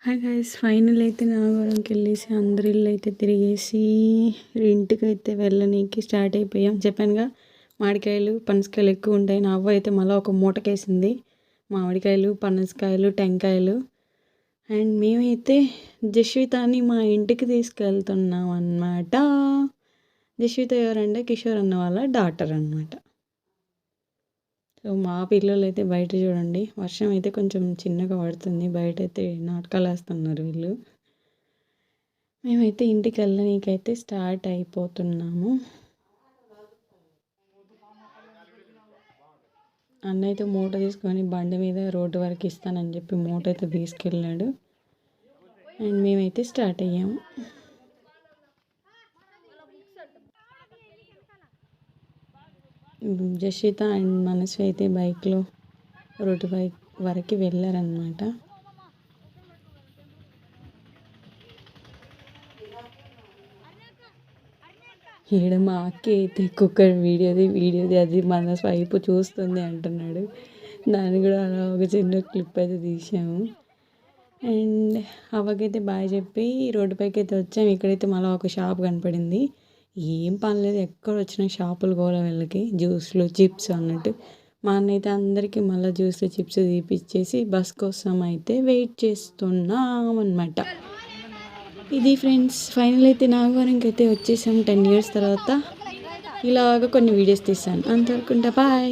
Hi guys, final అయితే నాగవరంకి వెళ్ళేసి అందరి ఇల్లు అయితే తిరిగేసి ఇంటికి అయితే వెళ్ళనీకి స్టార్ట్ అయిపోయాం. చెప్పానుగా మామిడికాయలు పనసకాయలు ఎక్కువ ఉంటాయి. నా అవ్వ అయితే మళ్ళీ ఒక మూటకేసింది మామిడికాయలు పనసకాయలు టెంకాయలు. అండ్ మేమైతే జస్వితాని మా ఇంటికి తీసుకెళ్తున్నాం అన్నమాట. జస్విత ఎవరంటే కిషోర్ అన్న వాళ్ళ డాటర్ అన్నమాట. సో మా పిల్లలు అయితే బయట చూడండి, వర్షం అయితే కొంచెం చిన్నగా పడుతుంది. బయట అయితే నాటకాలు వేస్తున్నారు వీళ్ళు. మేమైతే ఇంటికి వెళ్ళనీకైతే స్టార్ట్ అయిపోతున్నాము. అన్న అయితే మూట తీసుకొని బండి మీద రోడ్డు వరకు ఇస్తానని చెప్పి మూట అయితే తీసుకెళ్ళాడు. అండ్ మేమైతే స్టార్ట్ అయ్యాము. జషిత అండ్ మనస్వి అయితే బైక్లో రోడ్డు బైక్ వరకు వెళ్ళారనమాట. ఈడ మా అక్క అయితే కుక్కర్ వీడియోది అది మన వైపు చూస్తుంది అంటున్నాడు. దాన్ని కూడా అలా ఒక చిన్న క్లిప్ అయితే తీసాము. అండ్ అవ్వకైతే బాయ్ చెప్పి రోడ్డుపైకి అయితే వచ్చాము. ఇక్కడైతే మళ్ళీ ఒక షాప్ కనపడింది. ఏం పనిలేదు, ఎక్కడ వచ్చిన షాపులు కూడా వీళ్ళకి జ్యూస్లు చిప్స్ అన్నట్టు. మా అన్న అయితే అందరికీ మళ్ళీ జ్యూస్లు చిప్స్ తీపిచ్చేసి బస్ కోసం అయితే వెయిట్ చేస్తున్నాం అన్నమాట. ఇది ఫ్రెండ్స్, ఫైనల్ అయితే నాగవరంకి అయితే వచ్చేసాం 10 years తర్వాత. ఇలాగ కొన్ని వీడియోస్ తీసాను. అంతవరకు బాయ్.